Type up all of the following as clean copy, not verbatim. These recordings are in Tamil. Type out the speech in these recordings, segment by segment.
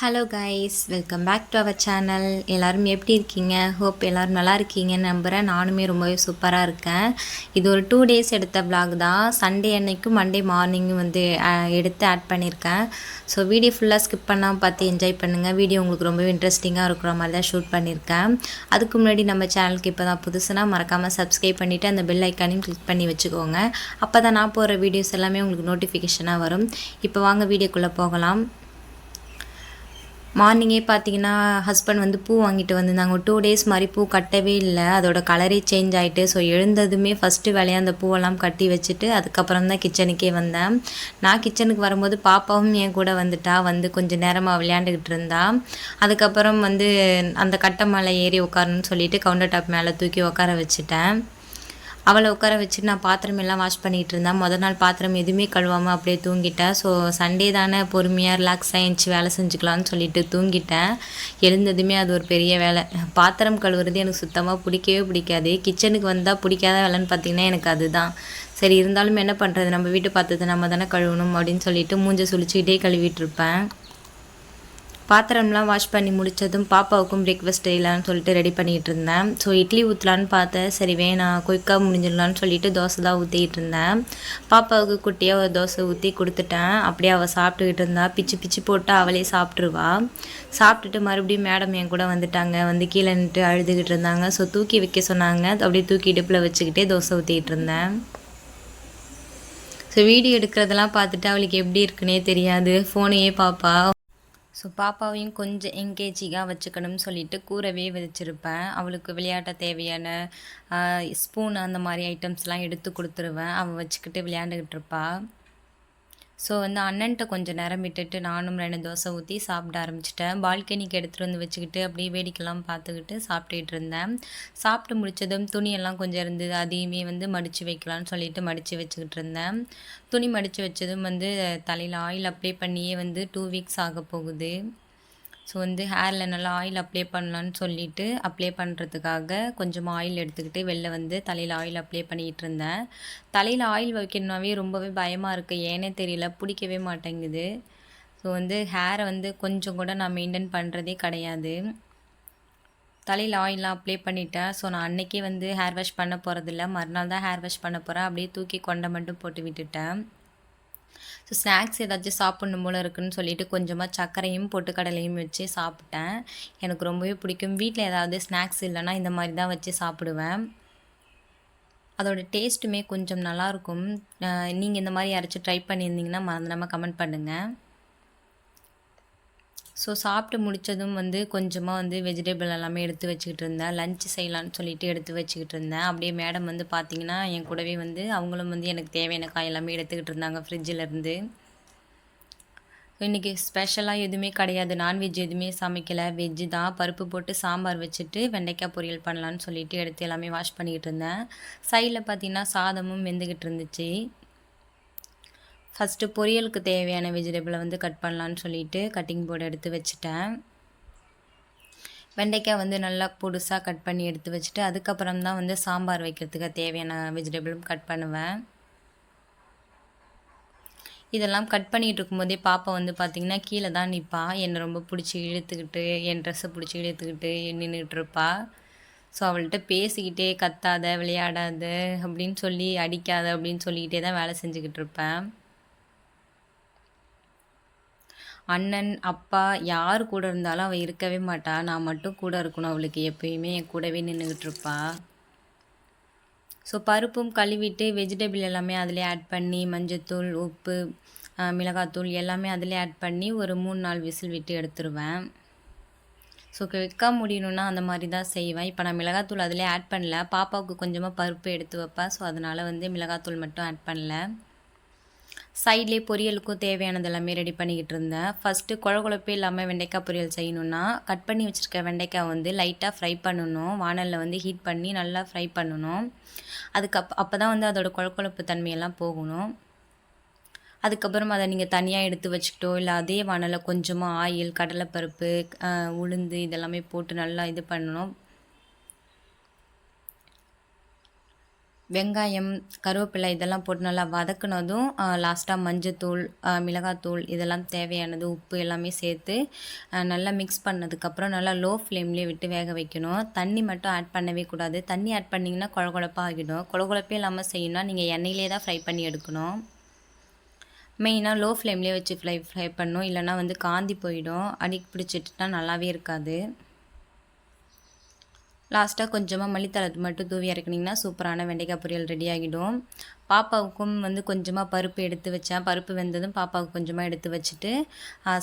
Hello guys, welcome back to our channel. எல்லோரும் எப்படி இருக்கீங்க? ஹோப் எல்லோரும் நல்லா இருக்கீங்கன்னு நம்புகிறேன். நானுமே ரொம்பவே சூப்பராக இருக்கேன். இது ஒரு 2 டேஸ் எடுத்த விலாக் தான். சண்டே அன்னைக்கும் மண்டே மார்னிங்கும் வந்து எடுத்து ஆட் பண்ணியிருக்கேன். ஸோ வீடியோ ஃபுல்லாக ஸ்கிப் பண்ணாமல் பார்த்து என்ஜாய் பண்ணுங்கள். வீடியோ உங்களுக்கு ரொம்பவே இன்ட்ரெஸ்டிங்காக இருக்கிற மாதிரி தான் ஷூட் பண்ணியிருக்கேன். அதுக்கு முன்னாடி நம்ம சேனலுக்கு இப்போ தான் புதுசுனா மறக்காமல் சப்ஸ்கிரைப் பண்ணிவிட்டு அந்த பெல் ஐக்கானையும் கிளிக் பண்ணி வச்சுக்கோங்க. அப்போ தான் நான் போகிற வீடியோஸ் எல்லாமே உங்களுக்கு நோட்டிஃபிகேஷனாக வரும். இப்போ வாங்க வீடியோக்குள்ளே போகலாம். மார்னிங்கே பார்த்தீங்கன்னா ஹஸ்பண்ட் வந்து பூ வாங்கிட்டு வந்திருந்தாங்க. ஒரு 2 டேஸ் மாதிரி பூ கட்டவே இல்லை, அதோட கலரே சேஞ்ச் ஆகிட்டு. ஸோ எழுந்ததுமே ஃபஸ்ட்டு வேலையாக அந்த பூவெல்லாம் கட்டி வச்சுட்டு அதுக்கப்புறம் தான் கிச்சனுக்கே வந்தேன். நான் கிச்சனுக்கு வரும்போது பாப்பாவும் என் கூட வந்துட்டா, வந்து கொஞ்சம் நேரமாக விளையாண்டுக்கிட்டு இருந்தா. அதுக்கப்புறம் வந்து அந்த கட்டை மேலே ஏறி உட்காரணும்னு சொல்லிட்டு கவுண்டர் டாப் மேலே தூக்கி உட்கார வச்சுட்டேன். அவளை உட்கார வச்சுட்டு நான் பாத்திரம் எல்லாம் வாஷ் பண்ணிகிட்டு இருந்தேன். நாள் பாத்திரம் எதுவுமே கழுவாமல் அப்படியே தூங்கிட்டேன். ஸோ சண்டே தானே பொறுமையாக ரிலாக்ஸாக எழுந்துச்சி வேலை செஞ்சுக்கலான்னு சொல்லிட்டு தூங்கிட்டேன். எழுந்ததுமே அது ஒரு பெரிய வேலை. பாத்திரம் கழுவுறது எனக்கு சுத்தமாக பிடிக்கவே பிடிக்காது. கிச்சனுக்கு வந்தால் பிடிக்காத வேலைன்னு பார்த்திங்கன்னா எனக்கு அதுதான். சரி, இருந்தாலும் என்ன பண்ணுறது, நம்ம வீட்டு பாத்திரத்தை நம்ம தானே கழுவணும் அப்படின்னு சொல்லிட்டு மூஞ்சை சுழிச்சிக்கிட்டே கழுவிட்டு இருப்பேன். பாத்திரம்லாம் வாஷ் பண்ணி முடித்ததும் பாப்பாவுக்கும் பிரேக்ஃபாஸ்ட் செய்யலான்னு சொல்லிட்டு ரெடி பண்ணிகிட்டு இருந்தேன். ஸோ இட்லி ஊற்றலான்னு பார்த்தேன். சரி வேணாம், குயிக்காக முடிஞ்சிடலான்னு சொல்லிட்டு தோசை தான் ஊற்றிக்கிட்டு இருந்தேன். பாப்பாவுக்கு குட்டியாக ஒரு தோசை ஊற்றி கொடுத்துட்டேன். அப்படியே அவள் சாப்பிட்டுக்கிட்டு இருந்தா. பிச்சு பிச்சு போட்டு அவளே சாப்பிட்ருவா. சாப்பிட்டுட்டு மறுபடியும் மேடம் என் கூட வந்துட்டாங்க. வந்து கீழே நின்று அழுதுகிட்டு இருந்தாங்க. ஸோ தூக்கி வைக்க சொன்னாங்க. அப்படியே தூக்கி இடுப்பில் வச்சுக்கிட்டே தோசை ஊற்றிக்கிட்டு இருந்தேன். ஸோ வீடியோ எடுக்கிறதெல்லாம் பார்த்துட்டு அவளுக்கு எப்படி இருக்குன்னே தெரியாது, ஃபோனையே பார்ப்பா. ஸோ பாப்பாவையும் கொஞ்சம் என்கேஜிங்காக வச்சுக்கணும்னு சொல்லிட்டு கூடவே வச்சுருப்பேன். அவளுக்கு விளையாட்ட தேவையான ஸ்பூன் அந்த மாதிரி ஐட்டம்ஸ்லாம் எடுத்து கொடுத்துருவேன். அவள் வச்சுக்கிட்டு விளையாண்டுக்கிட்டு இருப்பாள். ஸோ வந்து அண்ணன்ட்ட கொஞ்சம் நேரம் விட்டுட்டு நானும் 2 தோசை ஊற்றி சாப்பிட ஆரம்பிச்சிட்டேன். பால்கனிக்கு எடுத்துகிட்டு வந்து வச்சுக்கிட்டு அப்படியே வேடிக்கைலாம் பார்த்துக்கிட்டு சாப்பிட்டுக்கிட்டு இருந்தேன். சாப்பிட்டு முடித்ததும் துணியெல்லாம் கொஞ்சம் இருந்தது, அதையுமே வந்து மடித்து வைக்கலான்னு சொல்லிட்டு மடித்து வச்சுக்கிட்டு இருந்தேன். துணி மடித்து வச்சதும் வந்து தலையில் ஆயில் அப்ளை பண்ணியே வந்து 2 வீக்ஸ் ஆக போகுது. ஸோ வந்து ஹேரில் நல்லா ஆயில் அப்ளை பண்ணலான்னு சொல்லிவிட்டு அப்ளை பண்ணுறதுக்காக கொஞ்சமாக ஆயில் எடுத்துக்கிட்டு வெளில வந்து தலையில் ஆயில் அப்ளை பண்ணிகிட்டு இருந்தேன். தலையில் ஆயில் வைக்கணுன்னாவே ரொம்பவே பயமாக இருக்குது, ஏன்னே தெரியல, பிடிக்கவே மாட்டேங்குது. ஸோ வந்து ஹேரை வந்து கொஞ்சம் கூட நான் மெயின்டைன் பண்ணுறதே கிடையாது. தலையில் ஆயிலெலாம் அப்ளை பண்ணிட்டேன். ஸோ நான் அன்றைக்கே வந்து ஹேர் வாஷ் பண்ண போகிறதில்ல, மறுநாள் தான் ஹேர் வாஷ் பண்ண போகிறேன். அப்படியே தூக்கி கொண்டை மட்டும் போட்டு விட்டுட்டேன். ஸோ ஸ்நாக்ஸ் ஏதாச்சும் சாப்பிட்ணும் போல் இருக்குதுன்னு சொல்லிட்டு கொஞ்சமாக சர்க்கரையும் பொட்டுக்கடலையும் வச்சு சாப்பிட்டேன். எனக்கு ரொம்பவே பிடிக்கும். வீட்டில் ஏதாவது ஸ்நாக்ஸ் இல்லைன்னா இந்த மாதிரி தான் வச்சு சாப்பிடுவேன். அதோட டேஸ்ட்டுமே கொஞ்சம் நல்லாயிருக்கும். நீங்கள் இந்த மாதிரி யாராச்சும் ட்ரை பண்ணியிருந்தீங்கன்னா மறந்துடாமல் கமெண்ட் பண்ணுங்கள். ஸோ சாப்பிட்டு முடித்ததும் வந்து கொஞ்சமாக வந்து வெஜிடபிள் எல்லாமே எடுத்து வச்சுக்கிட்டு இருந்தேன். லஞ்ச் செய்யலான்னு சொல்லிட்டு எடுத்து வச்சுக்கிட்டு இருந்தேன். அப்படியே மேடம் வந்து பார்த்திங்கன்னா என் கூடவே வந்து அவங்களும் வந்து எனக்கு தேவையான காய் எல்லாமே எடுத்துக்கிட்டு இருந்தாங்க ஃப்ரிட்ஜிலேருந்து. இன்றைக்கி ஸ்பெஷலாக எதுவுமே கிடையாது, நான்வெஜ் எதுவுமே சமைக்கலை, வெஜ்ஜு தான். பருப்பு போட்டு சாம்பார் வச்சுட்டு வெண்டைக்காய் பொரியல் பண்ணலான்னு சொல்லிட்டு எடுத்து எல்லாமே வாஷ் பண்ணிக்கிட்டு இருந்தேன். சைடில் பார்த்திங்கன்னா சாதமும் வெந்துக்கிட்டு இருந்துச்சு. ஃபஸ்ட்டு பொரியலுக்கு தேவையான வெஜிடபிளை வந்து கட் பண்ணலான்னு சொல்லிட்டு கட்டிங் போர்டு எடுத்து வச்சுட்டேன். வெண்டைக்காய் வந்து நல்லா பொடுசாக கட் பண்ணி எடுத்து வச்சுட்டு அதுக்கப்புறம் தான் வந்து சாம்பார் வைக்கிறதுக்கு தேவையான வெஜிடபிளும் கட் பண்ணுவேன். இதெல்லாம் கட் பண்ணிகிட்டு இருக்கும்போதே பாப்பா வந்து பார்த்திங்கன்னா கீழே தான் நிற்பா. என்னை ரொம்ப பிடிச்சி இழுத்துக்கிட்டு, என் ட்ரெஸ்ஸை பிடிச்சி இழுத்துக்கிட்டு நின்றுட்டுருப்பா. ஸோ அவள்கிட்ட பேசிக்கிட்டே கத்தாத, விளையாடாத அப்படின்னு சொல்லி, அடிக்காத அப்படின்னு சொல்லிக்கிட்டே தான் வேலை செஞ்சுக்கிட்டு இருப்பேன். அண்ணன், அப்பா யார் கூட இருந்தாலும் அவள் இருக்கவே மாட்டா. நான் மட்டும் கூட இருக்கணும் அவளுக்கு, எப்பயுமே என் கூடவே நின்றுக்கிட்டு இருப்பா. ஸோ பருப்பும் கழுவிட்டு வெஜிடபிள் எல்லாமே அதிலே ஆட் பண்ணி மஞ்சத்தூள், உப்பு, மிளகாத்தூள் எல்லாமே அதிலே ஆட் பண்ணி ஒரு 3-4 விசில் விட்டு எடுத்துருவேன். ஸோ குயிக்காக முடியணுன்னா அந்த மாதிரி தான் செய்வேன். இப்போ நான் மிளகாத்தூள் அதிலே ஆட் பண்ணல, பாப்பாவுக்கு கொஞ்சமாக பருப்பு எடுத்து வைப்பேன். ஸோ அதனால் வந்து மிளகாத்தூள் மட்டும் ஆட் பண்ணல. சைட்லேயே பொரியலுக்கும் தேவையானது எல்லாமே ரெடி பண்ணிக்கிட்டு இருந்தேன். ஃபஸ்ட்டு குழப்பே இல்லாமல் வெண்டைக்காய் பொரியல் செய்யணுன்னா கட் பண்ணி வச்சுருக்க வெண்டைக்காய் வந்து லைட்டாக ஃப்ரை பண்ணணும். வானலில் வந்து ஹீட் பண்ணி நல்லா ஃப்ரை பண்ணணும். அப்போ தான் வந்து அதோடய குழப்பு தன்மையெல்லாம் போகணும். அதுக்கப்புறம் அதை நீங்கள் தனியாக எடுத்து வச்சுக்கிட்டோ இல்லை அதே வானலில் கொஞ்சமாக ஆயில், கடலைப்பருப்பு, உளுந்து இதெல்லாமே போட்டு நல்லா இது பண்ணணும். வெங்காயம், கருவேப்பிலை இதெல்லாம் போட்டு நல்லா வதக்குனதும் லாஸ்ட்டாக மஞ்சத்தூள், மிளகாத்தூள் இதெல்லாம் தேவையானது உப்பு எல்லாமே சேர்த்து நல்லா மிக்ஸ் பண்ணதுக்கப்புறம் நல்லா லோ ஃப்ளேம்லேயே விட்டு வேக வைக்கணும். தண்ணி மட்டும் ஆட் பண்ணவே கூடாது. தண்ணி ஆட் பண்ணிங்கன்னா கொழ கொழப்பாக ஆகிடும். கொழ கொழப்பே இல்லாமல் செய்யணும்னா நீங்கள் எண்ணெயிலே தான் ஃப்ரை பண்ணி எடுக்கணும். மெயினாக லோ ஃப்ளேம்லேயே வச்சு ஃப்ரை பண்ணணும். இல்லைனா வந்து காந்தி போயிடும். அடிக்கு பிடிச்சிட்டுனா நல்லாவே இருக்காது. லாஸ்ட்டாக கொஞ்சமாக மல்லித்தழை மட்டும் தூவி இறக்குனிங்கன்னா சூப்பரான வெண்டைக்காய் பொரியல் ரெடி ஆகிடும். பாப்பாவுக்கும் வந்து கொஞ்சமாக பருப்பு எடுத்து வச்சேன். பருப்பு வெந்ததும் பாப்பாவுக்கு கொஞ்சமாக எடுத்து வச்சுட்டு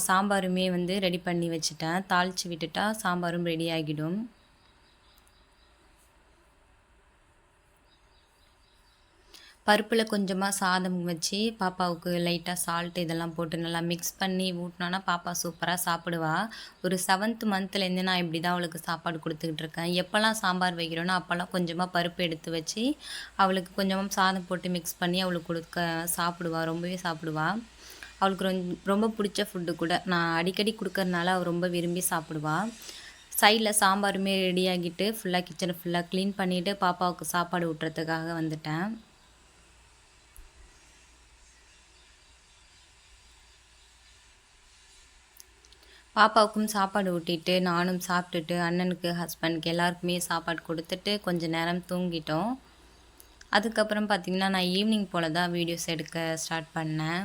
சாம்பாருமே வந்து ரெடி பண்ணி வச்சுட்டேன். தாளித்து விட்டுட்டா சாம்பாரும் ரெடி ஆகிடும். பருப்பில் கொஞ்சமாக சாதம் வச்சு பாப்பாவுக்கு லைட்டாக சால்ட்டு இதெல்லாம் போட்டு நல்லா மிக்ஸ் பண்ணி ஊட்டினோன்னா பாப்பா சூப்பராக சாப்பிடுவா. ஒரு 7th மந்த்லேருந்து நான் இப்படி தான் அவளுக்கு சாப்பாடு கொடுத்துக்கிட்டு இருக்கேன். எப்போல்லாம் சாம்பார் வைக்கிறோன்னா அப்போல்லாம் கொஞ்சமாக பருப்பு எடுத்து வச்சு அவளுக்கு கொஞ்சமாக சாதம் போட்டு மிக்ஸ் பண்ணி அவளுக்கு கொடுக்க சாப்பிடுவா. ரொம்பவே சாப்பிடுவா. அவளுக்கு ரொம்ப பிடிச்ச ஃபுட்டு கூட. நான் அடிக்கடி கொடுக்கறனால அவள் ரொம்ப விரும்பி சாப்பிடுவா. சைடில் சாம்பாருமே ரெடி ஆகிட்டு ஃபுல்லாக கிச்சனை ஃபுல்லாக க்ளீன் பண்ணிவிட்டு பாப்பாவுக்கு சாப்பாடு ஊட்டுறதுக்காக வந்துட்டேன். பாப்பாவுக்கும் சாப்பாடு ஊட்டிட்டு நானும் சாப்பிட்டுட்டு அண்ணனுக்கு ஹஸ்பண்டுக்கு எல்லாருக்குமே சாப்பாடு கொடுத்துட்டு கொஞ்சம் நேரம் தூங்கிட்டோம். அதுக்கப்புறம் பார்த்திங்கன்னா நான் ஈவினிங் போல் தான் வீடியோஸ் எடுக்க ஸ்டார்ட் பண்ணேன்.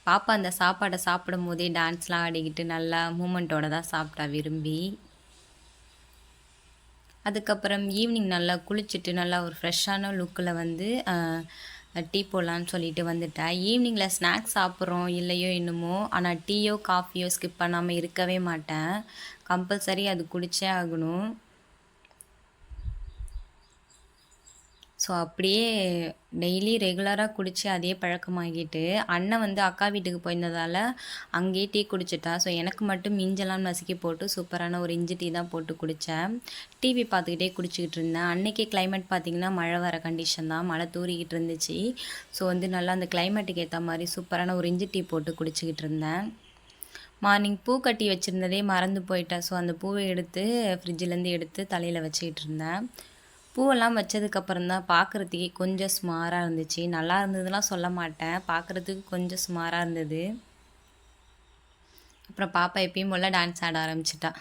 பாப்பா அந்த சாப்பாடை சாப்பிடும் போதே டான்ஸ்லாம் ஆடிக்கிட்டு நல்லா மூமெண்ட்டோட தான் சாப்பிட்டா விரும்பி. அதுக்கப்புறம் ஈவினிங் நல்லா குளிச்சுட்டு நல்லா ஒரு ஃப்ரெஷ்ஷான லுக்கில் வந்து டீ போடலான்னு சொல்லிட்டு வந்துட்டேன். ஈவினிங்கில் ஸ்நாக்ஸ் சாப்பிட்றோம் இல்லையோ என்னமோ, ஆனால் டீயோ காஃபியோ ஸ்கிப் பண்ணாமல் இருக்கவே மாட்டேன். கம்பல்சரி அது குடித்தே ஆகணும். ஸோ அப்படியே டெய்லி ரெகுலராக குடித்து அதே பழக்கமாகிட்டு அண்ணன் வந்து அக்கா வீட்டுக்கு போயிருந்ததால் அங்கேயே டீ குடிச்சிட்டா. ஸோ எனக்கு மட்டும் இஞ்செல்லாம் நசுக்கி போட்டு சூப்பரான ஒரு இஞ்சி டீ தான் போட்டு குடித்தேன். டிவி பார்த்துக்கிட்டே குடிச்சிக்கிட்டு இருந்தேன். அன்றைக்கி கிளைமேட் பார்த்திங்கன்னா மழை வர கண்டிஷன் தான். மழை தூறிக்கிட்டு இருந்துச்சு. ஸோ வந்து நல்லா அந்த கிளைமேட்டுக்கு ஏற்ற மாதிரி சூப்பரான ஒரு இஞ்சி டீ போட்டு குடிச்சிக்கிட்டு இருந்தேன். மார்னிங் பூ கட்டி வச்சுருந்ததே மறந்து போயிட்டேன். ஸோ அந்த பூவை எடுத்து ஃப்ரிட்ஜிலேருந்து எடுத்து தலையில் வச்சுக்கிட்டு இருந்தேன். பூவெல்லாம் வச்சதுக்கப்புறம் தான் பார்க்குறதுக்கே கொஞ்சம் சுமாராக இருந்துச்சு. நல்லா இருந்ததுலாம் சொல்ல மாட்டேன். பார்க்குறதுக்கு கொஞ்சம் சுமாராக இருந்தது. அப்புறம் பாப்பா எப்பயும் போல் டான்ஸ் ஆட ஆரம்பிச்சிட்டா.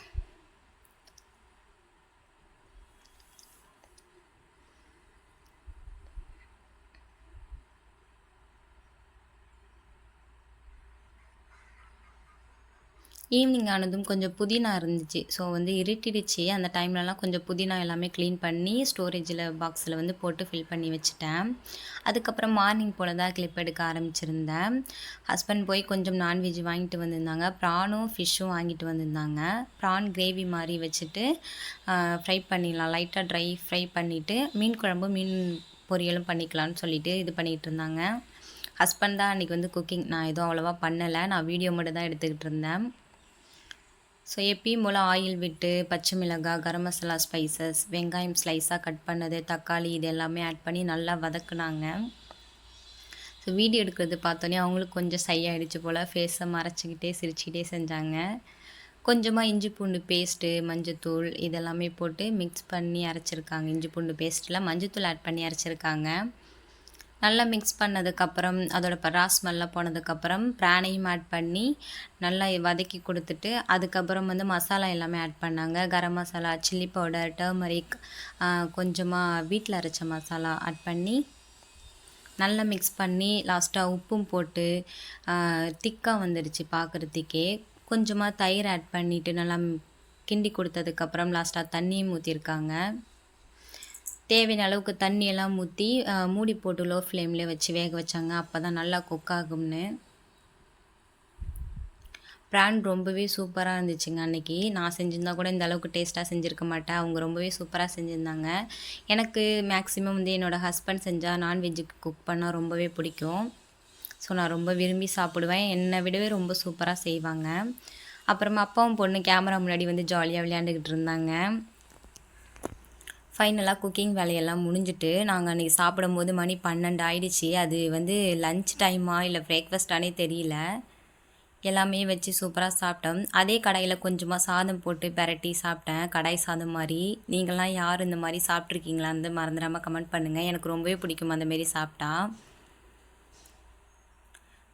ஈவினிங் ஆனதும் கொஞ்சம் புதினா இருந்துச்சு. ஸோ வந்து இருட்டிடுச்சு. அந்த டைம்லலாம் கொஞ்சம் புதினா எல்லாமே க்ளீன் பண்ணி ஸ்டோரேஜில் பாக்ஸில் வந்து போட்டு ஃபில் பண்ணி வச்சுட்டேன். அதுக்கப்புறம் மார்னிங் போல் தான் கிளிப் எடுக்க ஆரம்பிச்சிருந்தேன். ஹஸ்பண்ட் போய் கொஞ்சம் நான்வெஜ் வாங்கிட்டு வந்திருந்தாங்க. ப்ரானும் ஃபிஷ்ஷும் வாங்கிட்டு வந்திருந்தாங்க. ப்ரான் கிரேவி மாதிரி வச்சுட்டு ஃப்ரை பண்ணிடலாம். லைட்டாக ட்ரை ஃப்ரை பண்ணிவிட்டு மீன் குழம்பு மீன் பொரியலும் பண்ணிக்கலான்னு சொல்லிட்டு இது பண்ணிகிட்டு இருந்தாங்க. ஹஸ்பண்ட் தான் அன்றைக்கி வந்து குக்கிங். நான் எதுவும் அவ்வளோவா பண்ணலை. நான் வீடியோ மட்டும் தான் எடுத்துக்கிட்டு இருந்தேன். ஸோ எப்பயும் போல் ஆயில் விட்டு பச்சை மிளகாய், கரம் மசாலா ஸ்பைசஸ், வெங்காயம் ஸ்லைஸாக கட் பண்ணது, தக்காளி இது எல்லாமே ஆட் பண்ணி நல்லா வதக்குனாங்க. ஸோ வீடியோ எடுக்கிறது பார்த்தோன்னே அவங்களுக்கு கொஞ்சம் ஆகிடுச்சு போல். ஃபேஸை மறைச்சிக்கிட்டே சிரிச்சுக்கிட்டே செஞ்சாங்க. கொஞ்சமாக இஞ்சி பூண்டு பேஸ்ட்டு, மஞ்சத்தூள் இதெல்லாமே போட்டு மிக்ஸ் பண்ணி அரைச்சிருக்காங்க. இஞ்சி பூண்டு பேஸ்ட்டில் மஞ்சத்தூள் ஆட் பண்ணி அரைச்சிருக்காங்க. நல்லா மிக்ஸ் பண்ணதுக்கப்புறம் அதோட ஸ்மெல்லாம் போனதுக்கப்புறம் ப்ரானையும் ஆட் பண்ணி நல்லா வதக்கி கொடுத்துட்டு அதுக்கப்புறம் வந்து மசாலா எல்லாமே ஆட் பண்ணாங்க. Garam masala, chilli powder, turmeric, கொஞ்சமாக வீட்டில் அரைச்ச மசாலா ஆட் பண்ணி நல்லா மிக்ஸ் பண்ணி லாஸ்ட்டாக உப்பும் போட்டு திக்காக வந்துடுச்சு பார்க்குறதுக்கே. கொஞ்சமாக தயிர் ஆட் பண்ணிவிட்டு நல்லா கிண்டி கொடுத்ததுக்கப்புறம் லாஸ்ட்டாக தண்ணியும் ஊற்றிருக்காங்க. தேவையான அளவுக்கு தண்ணியெல்லாம் ஊற்றி மூடி போட்டு லோ ஃப்ளேம்லேயே வச்சு வேக வச்சாங்க. அப்போ தான் நல்லா குக் ஆகும்னு. ப்ரான் ரொம்பவே சூப்பராக இருந்துச்சுங்க அன்றைக்கி. நான் செஞ்சுருந்தா கூட இந்த அளவுக்கு டேஸ்ட்டாக செஞ்சுருக்க மாட்டேன். அவங்க ரொம்பவே சூப்பராக செஞ்சுருந்தாங்க. எனக்கு மேக்ஸிமம் வந்து என்னோடய ஹஸ்பண்ட் செஞ்சால் நான்வெஜ்ஜுக்கு குக் பண்ணால் ரொம்பவே பிடிக்கும். ஸோ நான் ரொம்ப விரும்பி சாப்பிடுவேன். என்னை விடவே ரொம்ப சூப்பராக செய்வாங்க. அப்புறமா அப்பாவும் பொண்ணு கேமரா முன்னாடி வந்து ஜாலியாக விளையாண்டுக்கிட்டு இருந்தாங்க. ஃபைனலாக குக்கிங் வேலையெல்லாம் முடிஞ்சுட்டு நாங்கள் அன்றைக்கி சாப்பிடும்போது மணி 12 ஆகிடுச்சி. அது வந்து லன்ச் டைமா இல்லை பிரேக்ஃபாஸ்ட்டானே தெரியல. எல்லாமே வச்சு சூப்பராக சாப்பிட்டோம். அதே கடாயில் கொஞ்சமாக சாதம் போட்டு பெரட்டி சாப்பிட்டேன், கடாய் சாதம் மாதிரி. நீங்கள்லாம் யார் இந்த மாதிரி சாப்பிட்ருக்கீங்களான்னு மறந்துடாமல் கமெண்ட் பண்ணுங்கள். எனக்கு ரொம்பவே பிடிக்கும் அந்தமாரி சாப்பிட்டா.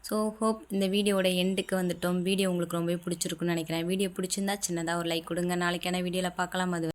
ஸோ ஹோப் இந்த வீடியோட எண்டுக்கு வந்துட்டோம். வீடியோ உங்களுக்கு ரொம்பவே பிடிச்சிருக்குன்னு நினைக்கிறேன். வீடியோ பிடிச்சிருந்தா சின்னதாக ஒரு லைக் கொடுங்க. நாளைக்கான வீடியோவில் பார்க்கலாம். அது